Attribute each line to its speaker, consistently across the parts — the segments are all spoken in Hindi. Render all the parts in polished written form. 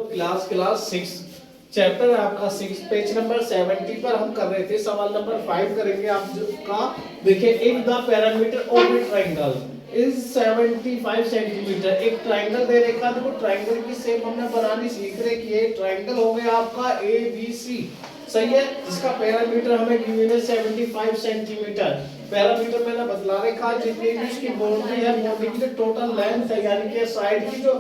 Speaker 1: क्लास 6 चैप्टर है आपका 6 पेज नंबर 70 पर हम कर रहे थे। सवाल नंबर 5 करेंगे आप का। देखिए, if the parameter of A triangle is 75 centimetre. एक ट्रायंगल दे रखा, देखो ट्रायंगल की शेप हमने बनानी सीख रहे कि ये ट्रायंगल हो गया आपका ए बी सी, सही है, जिसका पैरामीटर हमें गिवन है 75 सेंटीमीटर। पैरामीटर मैंने बतला रखा जितनी भी इसकी बाउंड्री है, बाउंड्री की जो टोटल लेंथ है यानी कि साइड की जो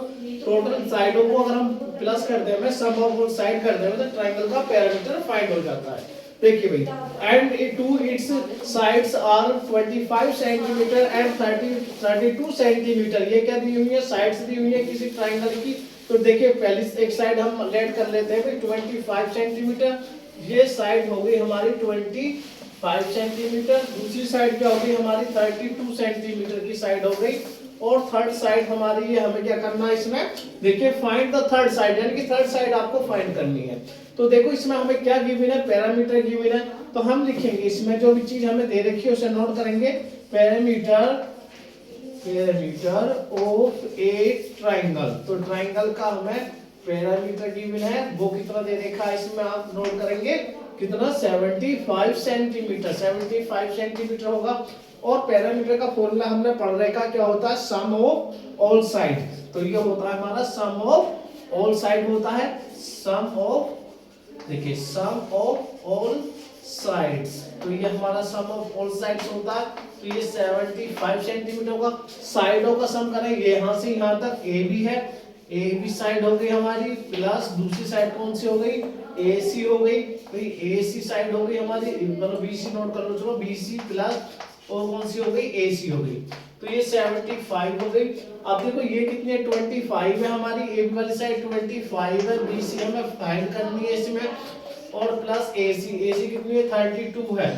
Speaker 1: टोटल साइडों को अगर हम प्लस कर दें, सम ऑफ बोथ साइड कर दें, तो ट्रायंगल का पैरामीटर फाइंड हो जाता है। देखिए भाई, and two its sides are 25 centimetre and 32 centimetre. ये क्या दी हुई है? साइड्स दी हुई है किसी ट्रायंगल की। तो देखिए, पहले एक साइड हम लेट कर लेते हैं भाई 25 सेंटीमीटर। ये साइड हो गई हमारी 25 सेंटीमीटर, दूसरी साइड क्या होगी हमारी 32 सेंटीमीटर की साइड हो गई, और थर्ड साइड हमारी ये हमें क्या करना है इसमें? देखिए, फाइंड द थर्ड साइड, यानी कि थर्ड साइड आपको फाइंड करनी है। तो देखो इसमें हमें क्या गिवन है? पैरामीटर गिवन है। तो हम लिखेंगे इसमें जो भी चीज हमें दे रखी है उसे नोट करेंगे। Parameter of A triangle. तो ट्रायंगल का हमें पैरामीटर गिवन है, वो कितना दे रखा है इसमें आप नोट करेंगे। कितना? 75 सेंटीमीटर। 75 सेंटीमीटर होगा। और पैरामीटर का फॉर्मूला हमने पढ़ रखा, क्या होता है? सम ऑफ ऑल साइड। तो ये होता है हमारा सम ऑफ ऑल साइड होता है। सम ऑफ, देखिए, सम ऑफ ऑल साइड्स। तो ये हमारा सम ऑफ ऑल साइड्स होता है। तो ये 75 सेंटीमीटर होगा। साइडों का सम करें, ये यहां से यहां तक ए बी है, ए बी साइड हो गई हमारी, प्लस दूसरी साइड कौन सी हो गई? ए सी हो गई। तो ए सी साइड हो गई हमारी, मतलब बी सी नोट कर लो, चलो बी सी प्लस और कौन सी हो गई? ए सी हो गई। तो ये 75 हो गई। अब देखो ये कितनी है? 25 है हमारी, ए बी वाली साइड 25 है, बी सी हमें फाइंड करनी है इसमें, और प्लस ए सी कितनी है? 32 है।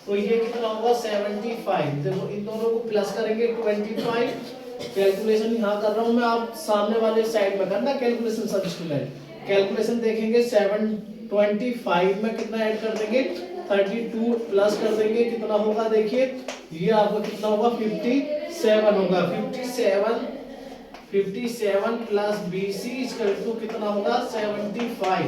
Speaker 1: तो ये कितना होगा? 75। देखो इन दोनों को प्लस करेंगे 25। कैलकुलेशन यहाँ कर रहा हूँ मैं, आप सामने वाले साइड में करना कैलकुलेशन सब स्टूडेंट। कैलकुलेशन देखेंगे 725 में कितना ऐड कर देंगे? 32 प्लस कर देंगे, कितना होगा? देखिए ये आपको कितना होगा? 57 होगा। 57 प्लस BC इक्वल टू कितना होगा? 75।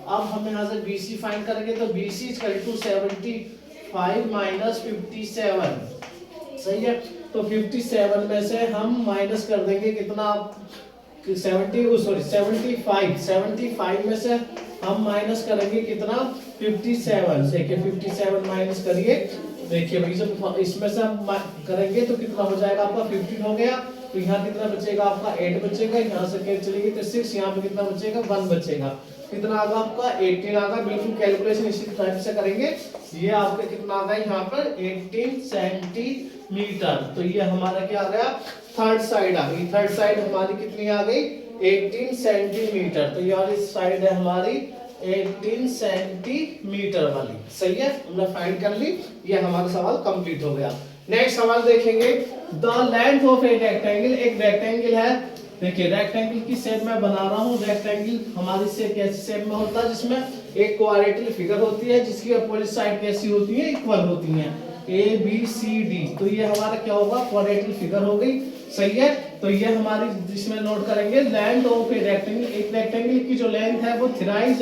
Speaker 1: अब हम यहाँ से BC फाइंड करेंगे, तो BC इक्वल टू 75 माइनस 57, सही है। तो 57 में से हम माइनस कर देंगे कितना? 75 में से हम माइनस करेंगे कितना? 57। देखिए 57 माइनस करिए, देखिए भाई जब इसमें से हम करेंगे तो कितना हो जाएगा आपका? 15 हो गया। तो यहाँ कितना बचेगा आपका? 8 बचेगा। यहाँ से कैंसिल चलेगी तो 6, यहाँ पे कितना बचेगा? 1 बचेगा। कितना आगा आपका? 18 आगा। बिल्कुल कैलकुलेशन इसी टाइप से करेंगे। ये आपका कितना आ गया यहाँ पर? 18 सेंटीमीटर। तो ये हमारा क्या आ गया? थर्ड साइड आ गई। थर्ड साइड हमारी कितनी आ गई? 18 सेंटीमीटर। तो ये वाली साइड है हमारी 18 सेंटीमीटर वाली, सही है, हमने फाइंड कर ली। ये हमारा सवाल कंप्लीट हो गया। नेक्स्ट सवाल देखेंगे। The length of a rectangle. एक रेक्टेंगल है, देखिए रेक्टेंगल की शेप में बना रहा हूँ। रेक्टेंगल हमारी शेप कैसी शेप में होता है? जिसमें एक क्वाड्रेटिक फिगर होती है, जिसकी अपोजिट साइड कैसी होती है? इक्वल होती है, ए बी सी डी। तो ये हमारा क्या होगा? क्वाड्रेटिक फिगर हो गई, सही है। तो ये हमारी जिसमें नोट करेंगे लेंथ ऑफ ए रेक्टेंगल। एक रेक्टेंगल की जो लेंथ है वो थ्राइस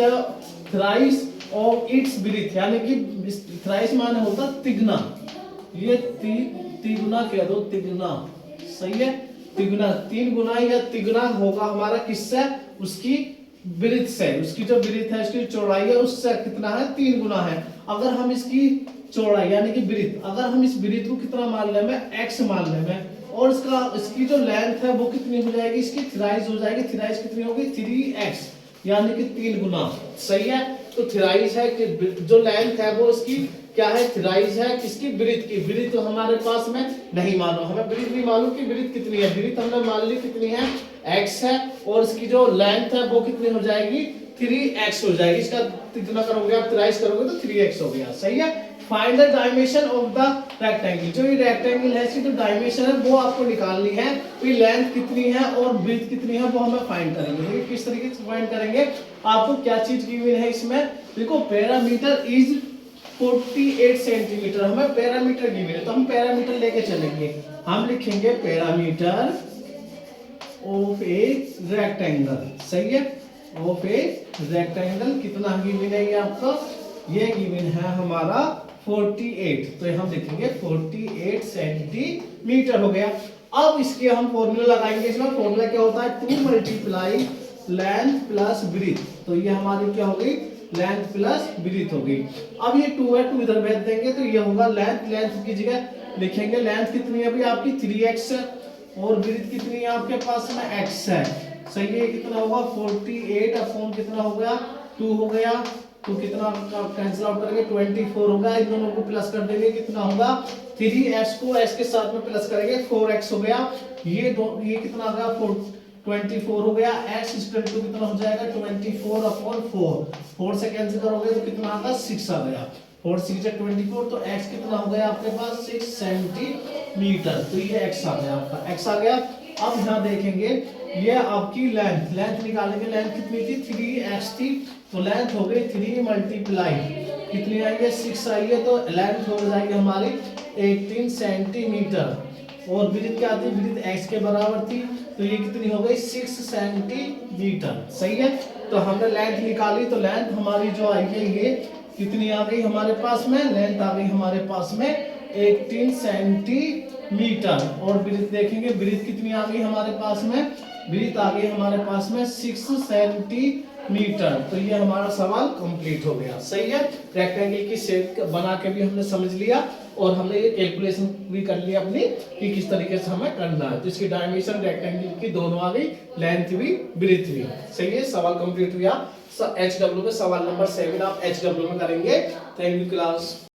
Speaker 1: ऑफ इट्स ब्रेथ, यानी कि थ्राइस माने होता तिगुना। ये तिगुना कह दो, तिगुना, सही है। तिगुना, 3 गुना या तिगुना होगा हमारा किससे? उसकी ब्रेथ से। उसकी जो ब्रेथ है, उसकी चौड़ाई है, उससे कितना है? 3 गुना है। अगर हम इसकी चौड़ाई यानी कि ब्रेथ, अगर हम इस ब्रेथ को कितना मान ले में? x मान ले में, और इसकी जो लेंथ है वो कितनी हो जाएगी? इसकी थ्राइस हो जाएगी। थ्राइस कितनी होगी? 3x, यानी कि 3 गुना, सही है। तो थ्राइस है कि जो लेंथ है वो इसकी क्या है? थ्राइस है किसकी? ब्रेथ की। ब्रेथ तो हमारे पास में नहीं मालूम, हमें ब्रेथ नहीं मालूम कि ब्रेथ कितनी है। ब्रेथ हमने मान ली कितनी है? x है, और इसकी जो लेंथ है वो कितनी हो जाएगी? 3x हो जाएगी। इसका कितना करोगे आप? थ्राइस करोगे तो 3x हो गया, सही है। Find the dimension of the rectangle. जो ये रेक्टेंगल है इसकी जो डायमेंशन है वो आपको निकालनी है। तो ये लेंथ कितनी है और ब्रेथ कितनी है वो हमें फाइंड करेंगे। देखिए किस तरीके से फाइंड करेंगे। आपको क्या चीज गिवन है इसमें? देखो पैरामीटर इज 48 सेंटीमीटर, हमें पैरामीटर गिवन है, तो हम पैरामीटर लेके चलेंगे। हम लिखेंगे पैरामीटर ऑफ ए रेक्टेंगल, सही है। ऑफ ए रेक्टेंगल कितना गिवन है ये आपका, ये गिवन है हमारा 48, तो हम लिखेंगे 48 सेंटीमीटर हो गया। अब इसके हम फॉर्मूला लगाएंगे, इसमें फॉर्मूला क्या होता है 2 मल्टीप्लाई लेंथ प्लस ब्रीथ, तो ये हमारी क्या होगी लेंथ प्लस ब्रीथ होगी। अब ये 2 है, 2 इधर भेज देंगे तो ये होगा लेंथ, लेंथ की जगह लिखेंगे लेंथ कितनी है अभी आपकी 3x और ब्रीथ कितनी है आपके पास में x है, सही है। कितना होगा 48 अपॉन कितना हो गया 2 हो गया, तो कितना कैंसिल आउट करेंगे 24 होगा, इन दोनों को प्लस कर देंगे कितना होगा 3x को x के साथ में प्लस करेंगे 4x हो गया, ये कितना आ गया 24 हो गया, x इक्वल टू कितना हो जाएगा 24 अपॉन 4 से कैंसिल करोगे तो कितना आता 6 आ गया, 4 6 है 24, तो x कितना हो गया आपके पास 6 सेंटीमीटर, तो ये x आ गया आपका, x आ गया। अब यहाँ देखेंगे ये आपकी लेंथ, लेंथ निकालेंगे, लेंथ कितनी थी 3x थी, तो लेंथ हो गई 3 मल्टीप्लाई कितनी आई है 6 आई है, तो लेंथ हो जाएगी हमारी 18 सेंटीमीटर, और ब्रीथ क्या थी ब्रीथ x के बराबर थी, तो ये कितनी हो गई 6 सेंटीमीटर, सही है। तो हमने लेंथ निकाली, तो लेंथ हमारी जो आई है ये कितनी आ गई हमारे पास में, लेंथ आ गई हमारे पास में 18 सेंटीमीटर, और ब्रीथ देखेंगे ब्रीथ कितनी आ गई हमारे पास में, ब्रीथ आ गई हमारे पास में 6 सेंटीमीटर, तो ये हमारा सवाल कंप्लीट हो गया, सही है। रेक्टेंगल की शेप बना के भी हमने समझ लिया, और हमने ये कैलकुलेशन भी कर लिया अपनी कि किस तरीके से हमें करना है, तो इसकी डायमेंशन रेक्टेंगल की दोनों आ गई, लेंथ भी ब्रीथ भी, सही है। सवाल कंप्लीट हुआ। HW में सवाल नंबर 7 आप HW में करेंगे। Thank you class.